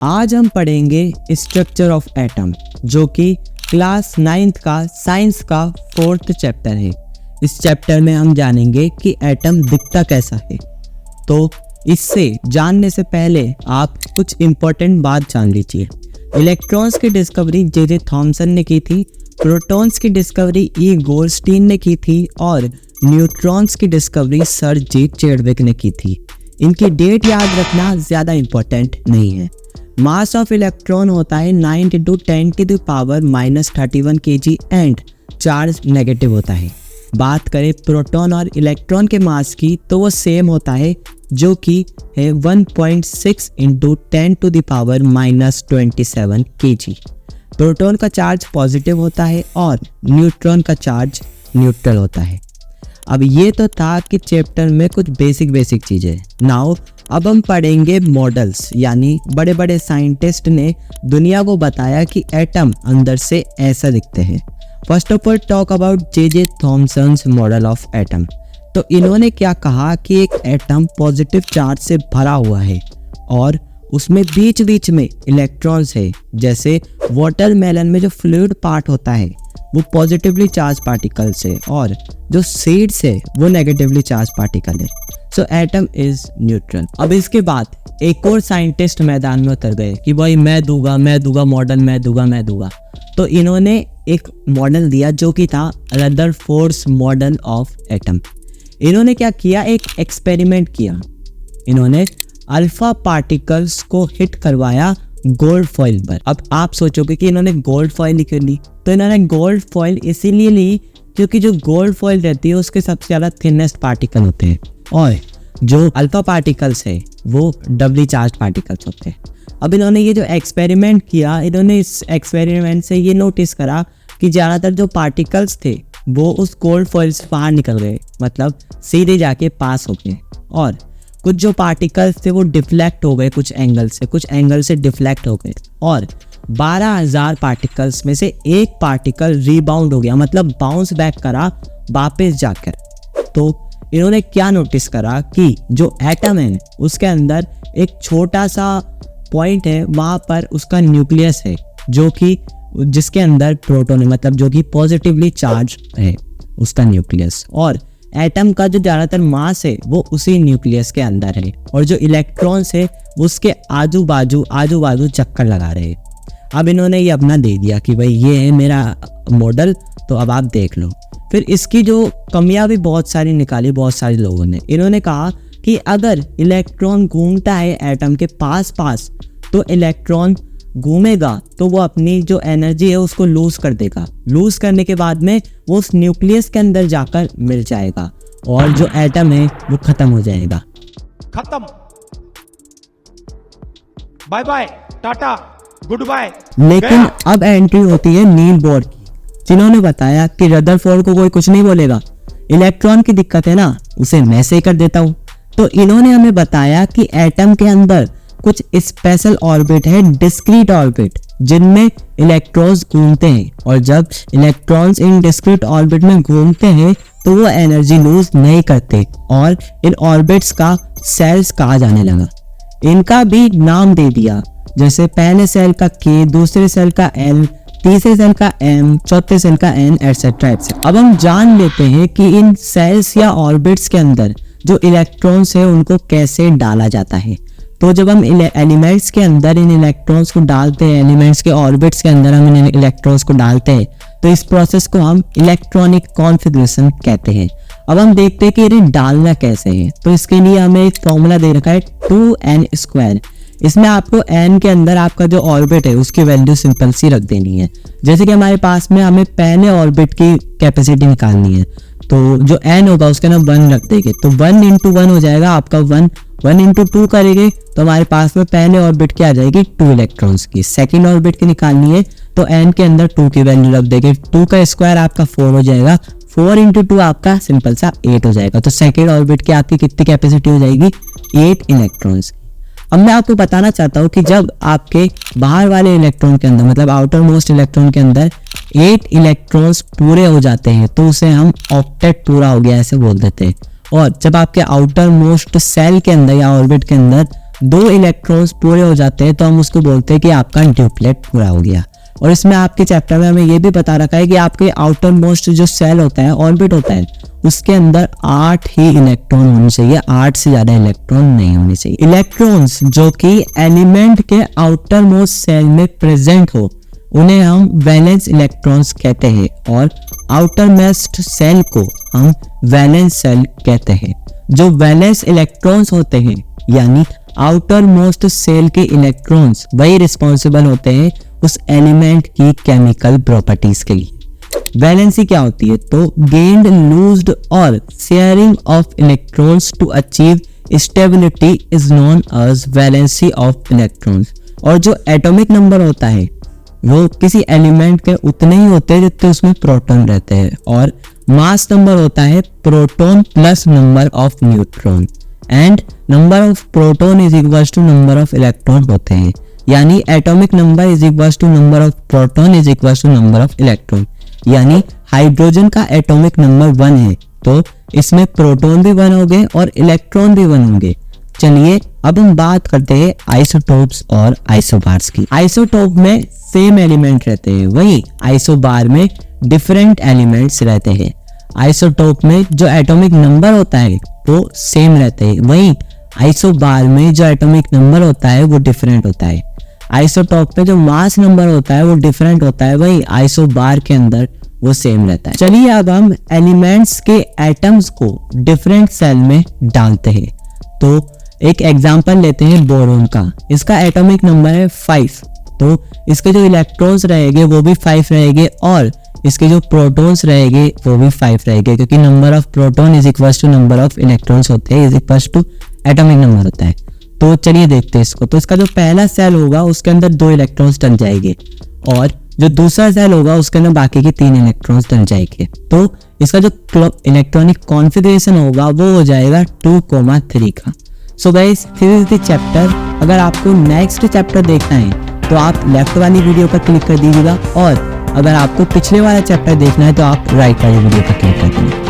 आज हम पढ़ेंगे स्ट्रक्चर ऑफ एटम, जो कि क्लास 9th का साइंस का 4th चैप्टर है। इस चैप्टर में हम जानेंगे कि एटम दिखता कैसा है। तो इससे जानने से पहले आप कुछ इम्पोर्टेंट बात जान लीजिए। इलेक्ट्रॉन्स की डिस्कवरी जे थॉमसन ने की थी, प्रोटॉन्स की डिस्कवरी ई गोल्डस्टीन ने की थी और न्यूट्रॉन्स की डिस्कवरी सर जी चैडविक ने की थी। इनकी डेट याद रखना ज़्यादा इम्पोर्टेंट नहीं है। मास ऑफ इलेक्ट्रॉन होता है 9 × 10⁻³ kg एंड चार्ज नेगेटिव होता है। बात करें प्रोटॉन और इलेक्ट्रॉन के मास की तो वो सेम होता है, जो कि है 1.6 × 10⁻27 kg। प्रोटॉन का चार्ज पॉजिटिव होता है और न्यूट्रॉन का चार्ज न्यूट्रल होता है। अब ये तो था कि चैप्टर में कुछ बेसिक चीज़ें। नाउ अब हम पढ़ेंगे मॉडल्स, यानी बड़े बड़े साइंटिस्ट ने दुनिया को बताया कि एटम अंदर से ऐसा दिखते हैं। First of all talk about J Thomson's model of atom. तो इन्होंने क्या कहा कि एक एटम पॉजिटिव चार्ज से भरा हुआ है और उसमें बीच बीच में इलेक्ट्रॉन्स है। जैसे वाटरमेलन में जो फ्लूइड पार्ट होता है वो पॉजिटिवली चार्ज पार्टिकल्स है और जो सीड्स है वो नेगेटिवली चार्ज पार्टिकल है। सो एटम इज न्यूट्रल। अब इसके बाद एक और साइंटिस्ट मैदान में उतर गए कि भाई मैं दूंगा मॉडल, मैं दूंगा। तो इन्होंने एक मॉडल दिया जो कि था रदरफोर्ड्स मॉडल ऑफ एटम। इन्होंने क्या किया, एक एक्सपेरिमेंट किया। इन्होंने अल्फा पार्टिकल्स को हिट करवाया गोल्ड फॉइल पर। अब आप सोचोगे कि इन्होंने गोल्ड फॉइल क्यों ली, तो इन्होंने गोल्ड फॉइल इसीलिए ली क्योंकि जो गोल्ड फॉइल रहती है उसके सबसे ज़्यादा थिनेस्ट पार्टिकल होते हैं और जो अल्फा पार्टिकल्स है वो डबली चार्ज पार्टिकल्स होते हैं। अब इन्होंने ये जो एक्सपेरिमेंट किया, इन्होंने इस एक्सपेरिमेंट से ये नोटिस करा कि ज़्यादातर जो पार्टिकल्स थे वो उस गोल्ड फॉइल से बाहर निकल गए, मतलब सीधे जाके पास हो गए, और कुछ जो पार्टिकल्स थे वो डिफ्लेक्ट हो गए कुछ एंगल से डिफ्लेक्ट हो गए, और 12,000 पार्टिकल्स में से एक पार्टिकल रीबाउंड हो गया, मतलब बाउंस बैक करा वापस जाकर। तो इन्होंने क्या नोटिस करा कि जो एटम है उसके अंदर एक छोटा सा पॉइंट है, वहाँ पर उसका न्यूक्लियस है जो कि जिसके अंदर प्रोटॉन है, मतलब जो कि पॉजिटिवली चार्ज है उसका न्यूक्लियस, और एटम का जो ज़्यादातर मास है वो उसी न्यूक्लियस के अंदर है, और जो इलेक्ट्रॉन्स है उसके आजू बाजू चक्कर लगा रहे हैं। अब इन्होंने ये अपना दे दिया कि भाई ये है मेरा मॉडल, तो अब आप देख लो। फिर इसकी जो कमियां भी बहुत सारी निकाली बहुत सारे लोगों ने। इन्होंने कहा कि अगर इलेक्ट्रॉन घूमता है एटम के पास तो इलेक्ट्रॉन घूमेगा तो वो अपनी जो एनर्जी है उसको लूज कर देगा। लूज करने के बाद में वो उस न्यूक्लियस के अंदर जाकर मिल जाएगा और जो एटम है वो खत्म हो जाएगा। खत्म, bye bye, tata, goodbye. लेकिन अब एंट्री होती है नील बोर की, जिन्होंने बताया कि रदरफोर्ड को कोई कुछ नहीं बोलेगा, इलेक्ट्रॉन की दिक्कत है ना, उसे मैं सही कर देता हूँ। तो इन्होंने हमें बताया कि एटम के अंदर कुछ स्पेशल ऑर्बिट है, डिस्क्रीट ऑर्बिट, जिनमें इलेक्ट्रॉन्स घूमते हैं, और जब इलेक्ट्रॉन्स इन डिस्क्रीट ऑर्बिट में घूमते हैं तो वो एनर्जी लूज नहीं करते, और इन ऑर्बिट्स का सेल्स कहा जाने लगा। इनका भी नाम दे दिया, जैसे पहले सेल का K, दूसरे सेल का L, तीसरे सेल का M, चौथे सेल का N, एटसेट्रा। अब हम जान लेते हैं कि इन सेल्स या ऑर्बिट्स के अंदर जो इलेक्ट्रॉन्स है उनको कैसे डाला जाता है। तो जब हम एलिमेंट्स के अंदर इन इलेक्ट्रॉन्स को डालते हैं, एलिमेंट्स के ऑर्बिट्स के अंदर हम इन इलेक्ट्रॉन्स को डालते हैं, तो इस प्रोसेस को हम इलेक्ट्रॉनिक कॉन्फ़िगरेशन कहते हैं। अब हम देखते हैं कि इन्हें डालना कैसे है। तो इसके लिए हमें एक फॉर्मूला दे रखा है 2n²। इसमें आपको n के अंदर आपका जो ऑर्बिट है उसकी वैल्यू सिंपल सी रख देनी है। जैसे कि हमारे पास में हमें पहले ऑर्बिट की कैपेसिटी निकालनी है, तो जो n होगा उसके ना 1 रख देंगे, तो 1 × 1 हो जाएगा आपका 1 × 2 करेंगे तो हमारे पास में पहले ऑर्बिट की आ जाएगी 2 इलेक्ट्रॉन्स की। सेकंड ऑर्बिट की निकालनी है तो n के अंदर 2 की वैल्यू रख देंगे, 2 का स्क्वायर आपका 4 हो जाएगा, 4 × 2 आपका सिंपल सा 8 हो जाएगा। तो सेकंड ऑर्बिट की आपकी कितनी कैपेसिटी हो जाएगी, 8 इलेक्ट्रॉन्स। अब मैं आपको बताना चाहता हूँ कि जब आपके बाहर वाले इलेक्ट्रॉन के अंदर, मतलब आउटर मोस्ट इलेक्ट्रॉन के अंदर 8 इलेक्ट्रॉन्स पूरे हो जाते हैं तो उसे हम ऑक्टेट पूरा हो गया ऐसे बोल देते हैं। और जब आपके आउटर मोस्ट सेल के अंदर या ऑर्बिट के अंदर 2 इलेक्ट्रॉन्स पूरे हो जाते हैं तो हम उसको बोलते हैं कि आपका ड्यूप्लेट पूरा हो गया। और इसमें आपके चैप्टर में हमें ये भी बता रखा है कि आपके आउटर मोस्ट जो सेल होता है, ऑर्बिट होता है, उसके अंदर 8 ही इलेक्ट्रॉन होने चाहिए, 8 से ज्यादा इलेक्ट्रॉन नहीं होने चाहिए। इलेक्ट्रॉन्स जो कि एलिमेंट के आउटर मोस्ट सेल में प्रेजेंट हो उन्हें हम वैलेंस इलेक्ट्रॉन्स कहते हैं और आउटर मोस्ट सेल को हम वैलेंस सेल कहते हैं। जो वैलेंस इलेक्ट्रॉन्स होते हैं यानी आउटर मोस्ट सेल के इलेक्ट्रॉन्स वही रिस्पॉन्सिबल होते हैं उस एलिमेंट की केमिकल प्रॉपर्टीज के लिए। वैलेंसी क्या होती है? तो गेन्ड, लूज्ड और sharing of electrons to achieve stability is known as valency of electrons. और जो एटॉमिक नंबर होता है वो किसी एलिमेंट के उतने ही होते हैं जितने उसमें प्रोटॉन रहते हैं, और मास नंबर होता है proton plus number of neutron, and number of proton is equal to number of electron होते हैं। यानी atomic number is equal to number of proton is equal to number of electron. यानी hydrogen का atomic number 1 है तो इसमें proton भी 1 होंगे और इलेक्ट्रॉन भी 1 होंगे। चलिए अब हम बात करते हैं आइसोटोप्स और आइसोबार्स की। आइसोटोप में सेम एलिमेंट रहते हैं, वहीं आइसोबार में डिफरेंट एलिमेंट्स रहते हैं। आइसोटोप में जो एटॉमिक नंबर होता है वो सेम रहते हैं, वहीं आइसोबार में जो एटॉमिक नंबर होता है वो डिफरेंट होता है। आइसोटोप में जो मास नंबर होता है वो डिफरेंट होता है, वहीं आइसोबार के अंदर वो सेम रहता है। चलिए अब हम एलिमेंट्स के एटम्स को डिफरेंट सेल में डालते हैं। तो एक एग्जांपल लेते हैं बोरोन का। इसका एटॉमिक नंबर है 5, तो इसके जो इलेक्ट्रॉन्स रहेंगे वो भी 5 रहेंगे और इसके जो प्रोटॉन्स रहेंगे वो भी 5 रहेंगे, क्योंकि number of proton is equal to number of electrons होते हैं is equal to atomic number होता है। तो चलिए देखते हैं इसको। तो इसका जो पहला सेल होगा उसके अंदर 2 इलेक्ट्रॉन्स डल जाएंगे और जो दूसरा सेल होगा उसके अंदर बाकी के 3 इलेक्ट्रॉन्स डल जाएंगे। तो इसका जो इलेक्ट्रॉनिक कॉन्फ़िगरेशन होगा वो हो जाएगा 2,3 का। So guys this is the chapter. अगर आपको नेक्स्ट चैप्टर देखना है तो आप लेफ्ट वाली वीडियो पर क्लिक कर दीजिएगा, और अगर आपको पिछले वाला चैप्टर देखना है तो आप राइट वाली वीडियो पर क्लिक कर दीजिए।